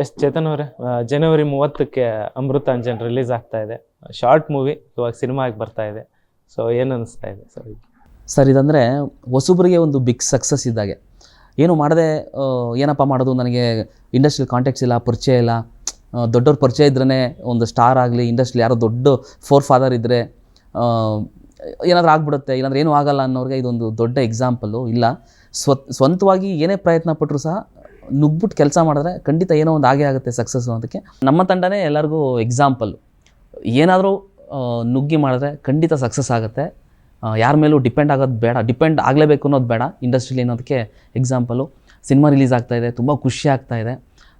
S Chetan ಅವರೇ, ಜನವರಿ 30ಕ್ಕೆ Amrutanjan release ಆಗ್ತಾ ಇದೆ. ಶಾರ್ಟ್ ಮೂವಿ ಇವಾಗ ಸಿನಿಮಾ ಆಗಿ ಬರ್ತಾ ಇದೆ. ಸೊ ಏನು ಅನಿಸ್ತಾ ಇದೆ ಸರ್? ಸರ್ ಇದಂದರೆ ಹೊಸಬ್ರಿಗೆ ಒಂದು ಬಿಗ್ ಸಕ್ಸಸ್ ಇದ್ದಾಗೆ. ಏನು ಮಾಡದೆ ಏನಪ್ಪ ಮಾಡೋದು, ನನಗೆ ಇಂಡಸ್ಟ್ರಿಯಲ್ ಕಾಂಟ್ಯಾಕ್ಟ್ಸ್ ಇಲ್ಲ, ಪರಿಚಯ ಇಲ್ಲ. ದೊಡ್ಡವ್ರ ಪರಿಚಯ ಇದ್ರೇ ಒಂದು ಸ್ಟಾರ್ ಆಗಲಿ, ಇಂಡಸ್ಟ್ರಿಲಿ ಯಾರೋ ದೊಡ್ಡ ಫೋರ್ ಫಾದರ್ ಇದ್ದರೆ ಏನಾದರೂ ಆಗ್ಬಿಡುತ್ತೆ, ಇಲ್ಲಾಂದ್ರೆ ಏನೂ ಆಗಲ್ಲ ಅನ್ನೋರಿಗೆ ಇದೊಂದು ದೊಡ್ಡ ಎಕ್ಸಾಂಪಲ್ಲು. ಇಲ್ಲ, ಸ್ವಂತವಾಗಿ ಏನೇ ಪ್ರಯತ್ನ ಪಟ್ಟರು ಸಹ ನುಗ್ಬಿಟ್ಟು ಕೆಲಸ ಮಾಡಿದ್ರೆ ಖಂಡಿತ ಏನೋ ಒಂದು ಆಗೇ ಆಗುತ್ತೆ ಸಕ್ಸಸ್ಸು. ಅದಕ್ಕೆ ನಮ್ಮ ತಂಡನೇ ಎಲ್ಲರಿಗೂ ಎಕ್ಸಾಂಪಲ್ಲು. ಏನಾದರೂ ನುಗ್ಗಿ ಮಾಡಿದ್ರೆ ಖಂಡಿತ ಸಕ್ಸಸ್ ಆಗುತ್ತೆ. ಯಾರ ಮೇಲೂ ಡಿಪೆಂಡ್ ಆಗೋದು ಬೇಡ, ಡಿಪೆಂಡ್ ಆಗಲೇಬೇಕು ಅನ್ನೋದು ಬೇಡ ಇಂಡಸ್ಟ್ರಿಲಿ ಅನ್ನೋದಕ್ಕೆ ಎಕ್ಸಾಂಪಲು. ಸಿನಿಮಾ ರಿಲೀಸ್ ಆಗ್ತಾಯಿದೆ, ತುಂಬ ಖುಷಿ ಆಗ್ತಾಯಿದೆ.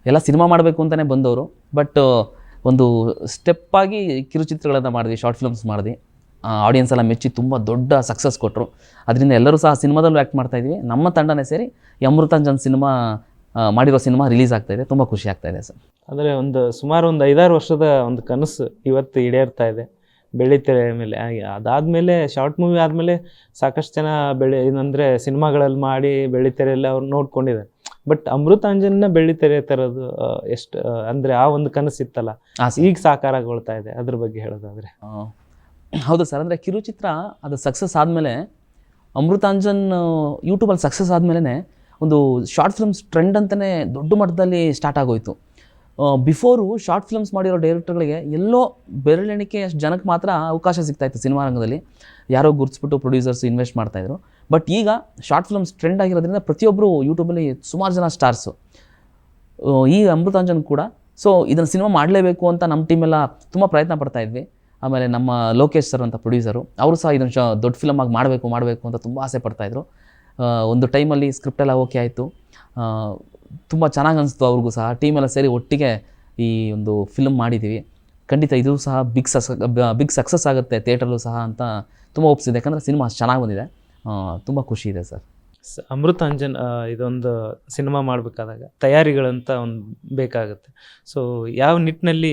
ಎಲ್ಲ ಸಿನಿಮಾ ಮಾಡಬೇಕು ಅಂತಲೇ ಬಂದವರು, ಬಟ್ ಒಂದು ಸ್ಟೆಪ್ಪಾಗಿ ಕಿರುಚಿತ್ರಗಳನ್ನು ಮಾಡಿದ್ವಿ, ಶಾರ್ಟ್ ಫಿಲ್ಮ್ಸ್ ಮಾಡಿದ್ವಿ. ಆಡಿಯನ್ಸ್ ಎಲ್ಲ ಮೆಚ್ಚಿ ತುಂಬ ದೊಡ್ಡ ಸಕ್ಸಸ್ ಕೊಟ್ಟರು. ಅದರಿಂದ ಎಲ್ಲರೂ ಸಹ ಸಿನಿಮಾದಲ್ಲೂ ಆ್ಯಕ್ಟ್ ಮಾಡ್ತಾಯಿದ್ವಿ. ನಮ್ಮ ತಂಡನೇ ಸೇರಿ ಈ ಅಮೃತಾಂಜನ್ ಸಿನಿಮಾ ಮಾಡಿರೋ ಸಿನಿಮಾ ರಿಲೀಸ್ ಆಗ್ತಾಯಿದೆ. ತುಂಬ ಖುಷಿ ಆಗ್ತಾಯಿದೆ ಸರ್. ಅಂದರೆ ಸುಮಾರು ಒಂದು 5-6 ವರ್ಷದ ಒಂದು ಕನಸು ಇವತ್ತು ಈಡೇರ್ತಾ ಇದೆ ಬೆಳಿತೆರೆ ಮೇಲೆ. ಅದಾದಮೇಲೆ ಶಾರ್ಟ್ ಮೂವಿ ಆದಮೇಲೆ ಸಾಕಷ್ಟು ಜನ ಏನಂದರೆ ಸಿನಿಮಾಗಳಲ್ಲಿ ಮಾಡಿ ಬೆಳಿತೆರೆಯಲ್ಲಿ ಅವ್ರು ನೋಡ್ಕೊಂಡಿದ್ದಾರೆ. ಬಟ್ ಅಮೃತಾಂಜನ್ನ ಬೆಳಿತೆರೆ ಥರದ್ದು ಎಷ್ಟು ಅಂದರೆ ಆ ಒಂದು ಕನಸಿತ್ತಲ್ಲ, ಈಗ ಸಾಕಾರಗೊಳ್ತಾ ಇದೆ. ಅದ್ರ ಬಗ್ಗೆ ಹೇಳೋದಾದರೆ? ಹೌದು ಸರ್. ಅಂದರೆ ಕಿರುಚಿತ್ರ ಅದು ಸಕ್ಸಸ್ ಆದಮೇಲೆ, ಅಮೃತಾಂಜನ್ ಯೂಟ್ಯೂಬಲ್ಲಿ ಸಕ್ಸಸ್ ಆದಮೇಲೆ ಒಂದು ಶಾರ್ಟ್ ಫಿಲ್ಮ್ಸ್ ಟ್ರೆಂಡ್ ಅಂತಲೇ ದೊಡ್ಡ ಮಟ್ಟದಲ್ಲಿ ಸ್ಟಾರ್ಟ್ ಆಗೋಯಿತು. ಬಿಫೋರು ಶಾರ್ಟ್ ಫಿಲ್ಮ್ಸ್ ಮಾಡಿರೋ ಡೈರೆಕ್ಟರ್ಗಳಿಗೆ ಎಲ್ಲೋ ಬೆರಳೆಣಿಕೆ ಅಷ್ಟು ಜನಕ್ಕೆ ಮಾತ್ರ ಅವಕಾಶ ಸಿಗ್ತಾಯಿತ್ತು ಸಿನಿಮಾ ರಂಗದಲ್ಲಿ. ಯಾರೋ ಗುರುತಿಸ್ಬಿಟ್ಟು ಪ್ರೊಡ್ಯೂಸರ್ಸ್ ಇನ್ವೆಸ್ಟ್ ಮಾಡ್ತಾಯಿದ್ರು. ಬಟ್ ಈಗ ಶಾರ್ಟ್ ಫಿಲ್ಮ್ಸ್ ಟ್ರೆಂಡ್ ಆಗಿರೋದ್ರಿಂದ ಪ್ರತಿಯೊಬ್ಬರು ಯೂಟ್ಯೂಬಲ್ಲಿ ಸುಮಾರು ಜನ ಸ್ಟಾರ್ಸು. ಈ ಅಮೃತಾಂಜನ್ ಕೂಡ ಸೊ ಇದನ್ನು ಸಿನಿಮಾ ಮಾಡಲೇಬೇಕು ಅಂತ ನಮ್ಮ ಟೀಮೆಲ್ಲ ತುಂಬ ಪ್ರಯತ್ನ ಪಡ್ತಾಯಿದ್ವಿ. ಆಮೇಲೆ ನಮ್ಮ ಲೋಕೇಶ್ ಸರ್ ಅಂತ ಪ್ರೊಡ್ಯೂಸರು, ಅವರು ಸಹ ಇದನ್ನು ದೊಡ್ಡ ಫಿಲಮಾಗಿ ಮಾಡಬೇಕು ಅಂತ ತುಂಬ ಆಸೆ ಪಡ್ತಾಯಿದ್ರು. ಒಂದು ಟೈಮಲ್ಲಿ ಸ್ಕ್ರಿಪ್ಟೆಲ್ಲ ಓಕೆ ಆಯಿತು, ತುಂಬ ಚೆನ್ನಾಗಿ ಅನಿಸ್ತು ಅವ್ರಿಗೂ ಸಹ. ಟೀಮೆಲ್ಲ ಸೇರಿ ಒಟ್ಟಿಗೆ ಈ ಒಂದು ಫಿಲ್ಮ್ ಮಾಡಿದ್ದೀವಿ. ಖಂಡಿತ ಇದು ಸಹ ಬಿಗ್ ಸಕ್ಸಸ್ ಆಗುತ್ತೆ ಥಿಯೇಟ್ರಲ್ಲೂ ಸಹ ಅಂತ ತುಂಬ ಒಪ್ಪಿಸಿದೆ. ಯಾಕಂದರೆ ಸಿನಿಮಾ ಅಷ್ಟು ಚೆನ್ನಾಗಿ ಬಂದಿದೆ. ತುಂಬ ಖುಷಿ ಇದೆ ಸರ್. ಅಮೃತಾಂಜನ್ ಇದೊಂದು ಸಿನಿಮಾ ಮಾಡಬೇಕಾದಾಗ ತಯಾರಿಗಳಂತ ಒಂದು ಬೇಕಾಗುತ್ತೆ. ಸೊ ಯಾವ ನಿಟ್ಟಿನಲ್ಲಿ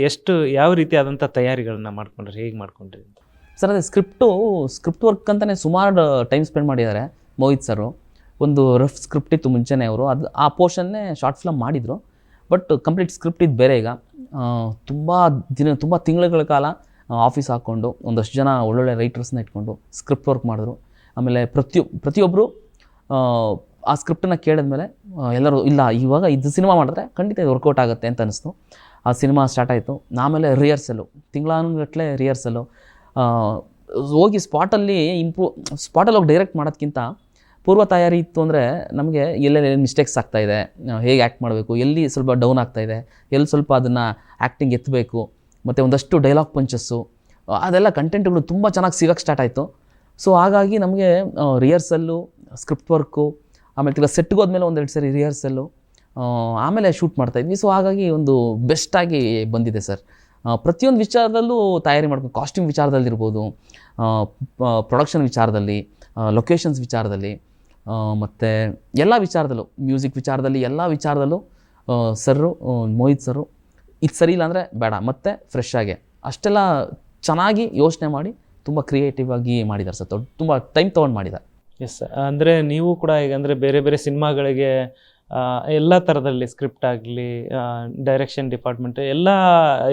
ಯಾವ ರೀತಿಯಾದಂಥ ತಯಾರಿಗಳನ್ನ ಮಾಡ್ಕೊಂಡ್ರಿ, ಹೇಗೆ ಮಾಡ್ಕೊಂಡ್ರಿ ಅಂತ? ಸರ್ ಅದೇ ಸ್ಕ್ರಿಪ್ಟ್ ವರ್ಕ್ ಅಂತಲೇ ಸುಮಾರು ಟೈಮ್ ಸ್ಪೆಂಡ್ ಮಾಡಿದ್ದಾರೆ ಮೋಹಿತ್ ಸರು. ಒಂದು ರಫ್ ಸ್ಕ್ರಿಪ್ಟ್ ಇತ್ತು ಮುಂಚೆನೇ, ಅವರು ಆ ಪೋರ್ಷನ್ನೇ ಶಾರ್ಟ್ ಫಿಲಮ್ ಮಾಡಿದರು. ಬಟ್ ಕಂಪ್ಲೀಟ್ ಸ್ಕ್ರಿಪ್ಟ್ ಇದು ಬೇರೆ. ಈಗ ತುಂಬ ತಿಂಗಳುಗಳ ಕಾಲ ಆಫೀಸ್ ಹಾಕ್ಕೊಂಡು ಒಂದಷ್ಟು ಜನ ಒಳ್ಳೊಳ್ಳೆ ರೈಟರ್ಸ್ನ ಇಟ್ಕೊಂಡು ಸ್ಕ್ರಿಪ್ಟ್ ವರ್ಕ್ ಮಾಡಿದ್ರು. ಆಮೇಲೆ ಪ್ರತಿಯೊಬ್ಬರು ಆ ಸ್ಕ್ರಿಪ್ಟನ್ನು ಕೇಳಿದ್ಮೇಲೆ ಎಲ್ಲರೂ ಇಲ್ಲ, ಇವಾಗ ಇದು ಸಿನಿಮಾ ಮಾಡಿದ್ರೆ ಖಂಡಿತ ಇದು ವರ್ಕೌಟ್ ಆಗುತ್ತೆ ಅಂತ ಅನ್ನಿಸ್ತು. ಆ ಸಿನಿಮಾ ಸ್ಟಾರ್ಟ್ ಆಯಿತು. ಆಮೇಲೆ ರಿಹರ್ಸಲು, ತಿಂಗಳಾನುಗಟ್ಟಲೆ ರಿಹರ್ಸಲು ಹೋಗಿ ಸ್ಪಾಟಲ್ಲಿ ಹೋಗಿ ಡೈರೆಕ್ಟ್ ಮಾಡೋದಕ್ಕಿಂತ ಪೂರ್ವ ತಯಾರಿ ಇತ್ತು ಅಂದರೆ ನಮಗೆ ಎಲ್ಲೆಲ್ಲಿ ಮಿಸ್ಟೇಕ್ಸ್ ಆಗ್ತಾಯಿದೆ, ಹೇಗೆ ಆ್ಯಕ್ಟ್ ಮಾಡಬೇಕು, ಎಲ್ಲಿ ಸ್ವಲ್ಪ ಡೌನ್ ಆಗ್ತಾಯಿದೆ, ಎಲ್ಲಿ ಸ್ವಲ್ಪ ಅದನ್ನು ಆ್ಯಕ್ಟಿಂಗ್ ಎತ್ತಬೇಕು, ಮತ್ತು ಒಂದಷ್ಟು ಡೈಲಾಗ್ ಪಂಚಸ್ಸು, ಅದೆಲ್ಲ ಕಂಟೆಂಟ್ಗಳು ತುಂಬ ಚೆನ್ನಾಗಿ ಸಿಗೋಕ್ಕೆ ಸ್ಟಾರ್ಟ್ ಆಯಿತು. ಸೊ ಹಾಗಾಗಿ ನಮಗೆ ರಿಹರ್ಸಲ್ಲು, ಸ್ಕ್ರಿಪ್ಟ್ ವರ್ಕು, ಆಮೇಲೆ ಸೆಟ್ಗೆ ಹೋದ್ಮೇಲೆ 1-2 ಸರಿ ರಿಹರ್ಸಲ್ಲು, ಆಮೇಲೆ ಶೂಟ್ ಮಾಡ್ತಾಯಿದ್ವಿ. ಸೊ ಹಾಗಾಗಿ ಒಂದು ಬೆಸ್ಟಾಗಿ ಬಂದಿದೆ ಸರ್. ಪ್ರತಿಯೊಂದು ವಿಚಾರದಲ್ಲೂ ತಯಾರಿ ಮಾಡ್ಕೊಂಡು, ಕಾಸ್ಟ್ಯೂಮ್ ವಿಚಾರದಲ್ಲಿರ್ಬೋದು, ಪ್ರೊಡಕ್ಷನ್ ವಿಚಾರದಲ್ಲಿ, ಲೊಕೇಶನ್ಸ್ ವಿಚಾರದಲ್ಲಿ, ಮತ್ತು ಎಲ್ಲ ವಿಚಾರದಲ್ಲೂ, ಮ್ಯೂಸಿಕ್ ವಿಚಾರದಲ್ಲಿ, ಎಲ್ಲ ವಿಚಾರದಲ್ಲೂ ಸರ್ರು, ಮೋಹಿತ್ ಸರು ಇದು ಸರಿ ಇಲ್ಲ ಅಂದರೆ ಬೇಡ, ಮತ್ತು ಫ್ರೆಶ್ ಆಗಿ ಅಷ್ಟೆಲ್ಲ ಚೆನ್ನಾಗಿ ಯೋಚನೆ ಮಾಡಿ ತುಂಬ ಕ್ರಿಯೇಟಿವ್ ಆಗಿ ಮಾಡಿದ್ದಾರೆ ಸರ್. ತುಂಬ ಟೈಮ್ ತೊಗೊಂಡು ಮಾಡಿದ್ದಾರೆ. ಎಸ್, ಅಂದರೆ ನೀವು ಕೂಡ ಈಗ ಅಂದರೆ ಬೇರೆ ಬೇರೆ ಸಿನಿಮಾಗಳಿಗೆ ಎಲ್ಲ ಥರದಲ್ಲಿ ಸ್ಕ್ರಿಪ್ಟ್ ಆಗಲಿ, ಡೈರೆಕ್ಷನ್ ಡಿಪಾರ್ಟ್ಮೆಂಟ್ ಎಲ್ಲ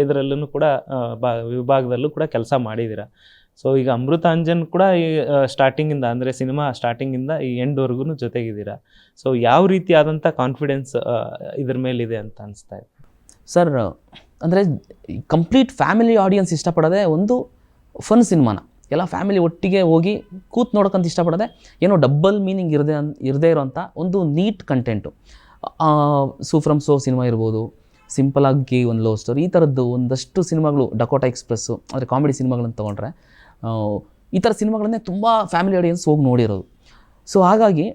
ಇದರಲ್ಲೂ ಕೂಡ ವಿಭಾಗದಲ್ಲೂ ಕೂಡ ಕೆಲಸ ಮಾಡಿದ್ದೀರಾ. ಸೊ ಈಗ ಅಮೃತಾಂಜನ್ ಕೂಡ ಈ ಸ್ಟಾರ್ಟಿಂಗಿಂದ ಅಂದರೆ ಸಿನಿಮಾ ಸ್ಟಾರ್ಟಿಂಗಿಂದ ಈ ಎಂಡ್ವರೆಗೂ ಜೊತೆಗಿದ್ದೀರಾ. ಸೊ ಯಾವ ರೀತಿಯಾದಂಥ ಕಾನ್ಫಿಡೆನ್ಸ್ ಇದ್ರ ಮೇಲಿದೆ ಅಂತ ಅನಿಸ್ತಾ ಇದೆ ಸರ್? ಅಂದರೆ ಕಂಪ್ಲೀಟ್ ಫ್ಯಾಮಿಲಿ ಆಡಿಯನ್ಸ್ ಇಷ್ಟಪಡೋದೆ ಒಂದು ಫನ್ ಸಿನಿಮಾನ, ಎಲ್ಲ ಫ್ಯಾಮಿಲಿ ಒಟ್ಟಿಗೆ ಹೋಗಿ ಕೂತ್ ನೋಡೋಕ್ಕಂತ ಇಷ್ಟಪಡೋದೆ, ಏನೋ ಡಬ್ಬಲ್ ಮೀನಿಂಗ್ ಇರದೇ ಇರೋಂಥ ಒಂದು neat content. From so cinema ಇರ್ಬೋದು, ಸಿಂಪಲಾಗಿ ಒಂದು ಲವ್ ಸ್ಟೋರಿ, ಈ ಥರದ್ದು ಒಂದಷ್ಟು ಸಿನಿಮಾಗಳು, ಡಕೋಟಾ ಎಕ್ಸ್ಪ್ರೆಸ್ಸು, ಅಂದರೆ ಕಾಮಿಡಿ ಸಿನಿಮಾಗಳನ್ನು ತೊಗೊಂಡ್ರೆ ಈ ಥರ ಸಿನಿಮಾಗಳನ್ನೇ ತುಂಬ ಫ್ಯಾಮಿಲಿ ಆಡಿಯನ್ಸ್ ಹೋಗಿ ನೋಡಿರೋದು. ಸೊ ಹಾಗಾಗಿ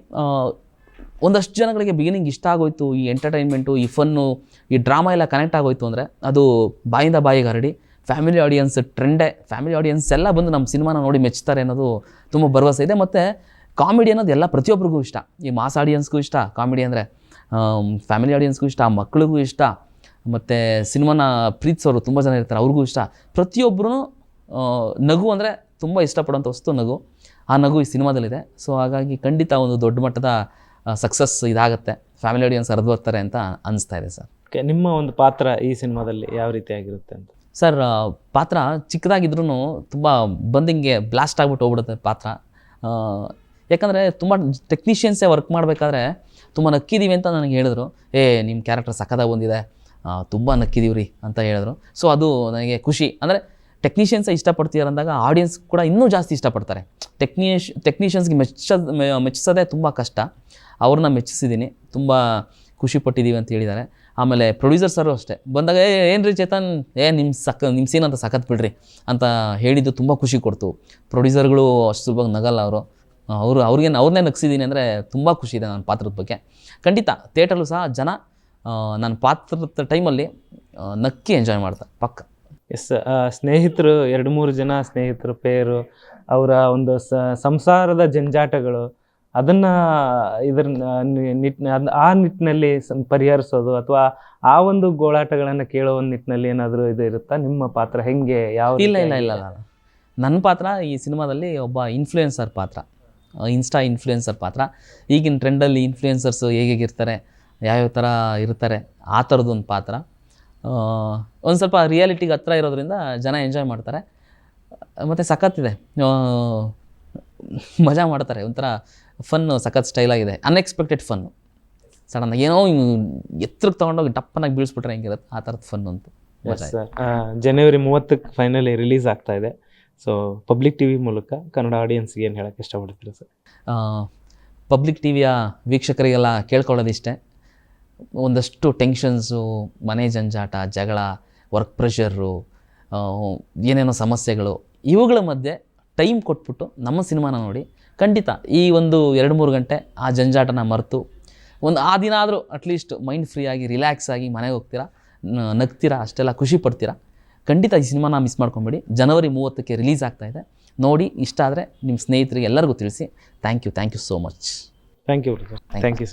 ಒಂದಷ್ಟು ಜನಗಳಿಗೆ ಬಿಗಿನಿಂಗ್ ಇಷ್ಟ ಆಗೋಯ್ತು, ಈ ಎಂಟರ್ಟೈನ್ಮೆಂಟು, ಈ ಫನ್ನು, ಈ ಡ್ರಾಮಾ ಎಲ್ಲ ಕನೆಕ್ಟ್ ಆಗೋಯ್ತು ಅಂದರೆ ಅದು ಬಾಯಿಂದ ಬಾಯಿಗೆ ಹರಡಿ ಫ್ಯಾಮಿಲಿ ಆಡಿಯನ್ಸ್ ಟ್ರೆಂಡೇ, ಫ್ಯಾಮಿಲಿ ಆಡಿಯನ್ಸ್ ಎಲ್ಲ ಬಂದು ನಮ್ಮ ಸಿನಿಮಾನ ನೋಡಿ ಮೆಚ್ತಾರೆ ಅನ್ನೋದು ತುಂಬ ಭರವಸೆ ಇದೆ. ಮತ್ತು ಕಾಮಿಡಿ ಅನ್ನೋದು ಎಲ್ಲ ಪ್ರತಿಯೊಬ್ಬರಿಗೂ ಇಷ್ಟ. ಈ ಮಾಸ್ ಆಡಿಯನ್ಸ್ಗೂ ಇಷ್ಟ ಕಾಮಿಡಿ ಅಂದರೆ, ಫ್ಯಾಮಿಲಿ ಆಡಿಯನ್ಸ್ಗೂ ಇಷ್ಟ, ಮಕ್ಕಳಿಗೂ ಇಷ್ಟ, ಮತ್ತು ಸಿನಿಮಾನ ಪ್ರೀತಿಸೋರು ತುಂಬ ಜನ ಇರ್ತಾರೆ, ಅವ್ರಿಗೂ ಇಷ್ಟ. ಪ್ರತಿಯೊಬ್ಬರೂ ನಗು ಅಂದರೆ ತುಂಬ ಇಷ್ಟಪಡೋಂಥ ವಸ್ತು ನಗು. ಆ ನಗು ಈ ಸಿನಿಮಾದಲ್ಲಿದೆ. ಸೊ ಹಾಗಾಗಿ ಖಂಡಿತ ಒಂದು ದೊಡ್ಡ ಮಟ್ಟದ ಸಕ್ಸಸ್ ಇದಾಗುತ್ತೆ, ಫ್ಯಾಮಿಲಿ ಆಡಿಯನ್ಸ್ ಹರಿದು ಬರ್ತಾರೆ ಅಂತ ಅನಿಸ್ತಾ ಇದೆ ಸರ್. ಓಕೆ, ನಿಮ್ಮ ಒಂದು ಪಾತ್ರ ಈ ಸಿನಿಮಾದಲ್ಲಿ ಯಾವ ರೀತಿಯಾಗಿರುತ್ತೆ ಅಂತ? ಸರ್, ಪಾತ್ರ ಚಿಕ್ಕದಾಗಿದ್ರೂ ತುಂಬ ಬಂದಿಂಗೆ ಬ್ಲಾಸ್ಟ್ ಆಗಿಬಿಟ್ಟು ಹೋಗ್ಬಿಡುತ್ತೆ ಪಾತ್ರ. ಯಾಕಂದರೆ ತುಂಬ ಟೆಕ್ನಿಷಿಯನ್ಸೇ ವರ್ಕ್ ಮಾಡಬೇಕಾದ್ರೆ ತುಂಬ ನಕ್ಕಿದ್ದೀವಿ ಅಂತ ನನಗೆ ಹೇಳಿದ್ರು. ನಿಮ್ಮ ಕ್ಯಾರೆಕ್ಟರ್ ಸಖತ್ತಾಗಿ ಬಂದಿದೆ, ತುಂಬ ನಕ್ಕಿದ್ದೀವಿ ರೀ ಅಂತ ಹೇಳಿದ್ರು. ಸೊ ಅದು ನನಗೆ ಖುಷಿ. ಅಂದರೆ ಟೆಕ್ನಿಷಿಯನ್ಸೇ ಇಷ್ಟಪಡ್ತೀರ ಅಂದಾಗ ಆಡಿಯನ್ಸ್ ಕೂಡ ಇನ್ನೂ ಜಾಸ್ತಿ ಇಷ್ಟಪಡ್ತಾರೆ. ಟೆಕ್ನಿಷಿಯನ್ಸ್ಗೆ ಮೆಚ್ಚಿಸೋದೇ ತುಂಬ ಕಷ್ಟ. ಅವ್ರನ್ನ ಮೆಚ್ಚಿಸಿದ್ದೀನಿ, ತುಂಬ ಖುಷಿಪಟ್ಟಿದ್ದೀವಿ ಅಂತ ಹೇಳಿದ್ದಾರೆ. ಆಮೇಲೆ ಪ್ರೊಡ್ಯೂಸರ್ಸರು ಅಷ್ಟೇ ಬಂದಾಗ ಏನು ರೀ ಚೇತನ್, ನಿಮ್ಮ ಸೀನ್ ಅಂತ ಸಖತ್ ಬಿಡ್ರಿ ಅಂತ ಹೇಳಿದ್ದು ತುಂಬ ಖುಷಿ ಕೊಡ್ತು. ಪ್ರೊಡ್ಯೂಸರ್ಗಳು ಅಷ್ಟು ಸುಲಭವಾಗಿ ನಗಲ್ಲ ಅವ್ರನ್ನೇ ನಗಿಸಿದ್ದೀನಿ ಅಂದರೆ ತುಂಬ ಖುಷಿ ಇದೆ ನನ್ನ ಪಾತ್ರದ ಬಗ್ಗೆ. ಖಂಡಿತ ಥಿಯೇಟರ್ಲು ಸಹ ಜನ ನನ್ನ ಪಾತ್ರದ ಟೈಮಲ್ಲಿ ನಕ್ಕಿ ಎಂಜಾಯ್ ಮಾಡ್ತಾರೆ ಪಕ್ಕ. ಎಸ್, ಸ್ನೇಹಿತರು 2-3 ಜನ ಸ್ನೇಹಿತರು ಪೇರು, ಅವರ ಒಂದು ಸಂಸಾರದ ಜಂಜಾಟಗಳು, ಅದನ್ನು ಆ ನಿಟ್ಟಿನಲ್ಲಿ ಪರಿಹರಿಸೋದು ಅಥವಾ ಆ ಒಂದು ಗೋಳಾಟಗಳನ್ನು ಕೇಳೋ ಒಂದು ನಿಟ್ಟಿನಲ್ಲಿ ಏನಾದರೂ ಇದು ಇರುತ್ತಾ? ನಿಮ್ಮ ಪಾತ್ರ ಹೆಂಗೆ, ಯಾವ? ಇಲ್ಲ, ನನ್ನ ಪಾತ್ರ ಈ ಸಿನಿಮಾದಲ್ಲಿ ಒಬ್ಬ ಇನ್ಫ್ಲೂಯೆನ್ಸರ್ ಪಾತ್ರ, ಇನ್ಸ್ಟಾ ಇನ್ಫ್ಲೂಯೆನ್ಸರ್ ಪಾತ್ರ. ಈಗಿನ ಟ್ರೆಂಡಲ್ಲಿ ಇನ್ಫ್ಲೂಯೆನ್ಸರ್ಸು ಹೇಗಿರ್ತಾರೆ, ಯಾವ್ಯಾವ ಥರ ಇರ್ತಾರೆ, ಆ ಥರದ್ದೊಂದು ಪಾತ್ರ. ಒಂದು ಸ್ವಲ್ಪ ರಿಯಾಲಿಟಿಗೆ ಹತ್ರ ಇರೋದ್ರಿಂದ ಜನ ಎಂಜಾಯ್ ಮಾಡ್ತಾರೆ. ಮತ್ತು ಸಖತ್ತಿದೆ, ಮಜಾ ಮಾಡ್ತಾರೆ. ಒಂಥರ ಫನ್ನು ಸಖತ್ ಸ್ಟೈಲಾಗಿದೆ, ಅನ್ಎಕ್ಸ್ಪೆಕ್ಟೆಡ್ ಫನ್ನು. ಸಡನ್ನಾಗಿ ಏನೋ ಎತ್ತರಕ್ಕೆ ತೊಗೊಂಡೋಗಿ ಟಪ್ಪನಾಗಿ ಬೀಳಿಸ್ಬಿಟ್ರೆ ಹೆಂಗಿರುತ್ತೆ ಆ ಥರದ ಫನ್ ಅಂತ. ಜನವರಿ 30ಕ್ಕೆ ಫೈನಲಿ ರಿಲೀಸ್ ಆಗ್ತಾ ಇದೆ. ಸೊ ಪಬ್ಲಿಕ್ ಟಿವಿ ಮೂಲಕ ಕನ್ನಡ ಆಡಿಯನ್ಸ್ಗೆ ಏನು ಹೇಳೋಕ್ಕೆ ಇಷ್ಟಪಡ್ತೀರಾ ಸರ್? ಪಬ್ಲಿಕ್ ಟಿವಿಯ ವೀಕ್ಷಕರಿಗೆಲ್ಲ ಕೇಳ್ಕೊಳ್ಳೋದಿಷ್ಟೇ, ಒಂದಷ್ಟು ಟೆನ್ಷನ್ಸು, ಮನೆ ಜಂಜಾಟ, ಜಗಳ, ವರ್ಕ್ ಪ್ರೆಷರು, ಏನೇನೋ ಸಮಸ್ಯೆಗಳು, ಇವುಗಳ ಮಧ್ಯೆ ಟೈಮ್ ಕೊಟ್ಬಿಟ್ಟು ನಮ್ಮ ಸಿನಿಮಾನ ನೋಡಿ. ಖಂಡಿತ ಈ ಒಂದು 2-3 ಗಂಟೆ ಆ ಜಂಜಾಟನ ಮರೆತು ಆ ದಿನ ಆದರೂ ಅಟ್ಲೀಸ್ಟ್ ಮೈಂಡ್ ಫ್ರೀ ಆಗಿ ರಿಲ್ಯಾಕ್ಸ್ ಆಗಿ ಮನೆಗೆ ಹೋಗ್ತೀರಾ, ನಗ್ತೀರಾ, ಅಷ್ಟೆಲ್ಲ ಖುಷಿ ಪಡ್ತೀರಾ. ಖಂಡಿತ ಈ ಸಿನಿಮಾನ ಮಿಸ್ ಮಾಡ್ಕೊಂಬೇಡಿ. ಜನವರಿ 30ಕ್ಕೆ ರಿಲೀಸ್ ಆಗ್ತಾಯಿದೆ. ನೋಡಿ, ಇಷ್ಟ ಆದರೆ ನಿಮ್ಮ ಸ್ನೇಹಿತರಿಗೆ ಎಲ್ಲರಿಗೂ ತಿಳಿಸಿ. Thank you so much. Thank you sir.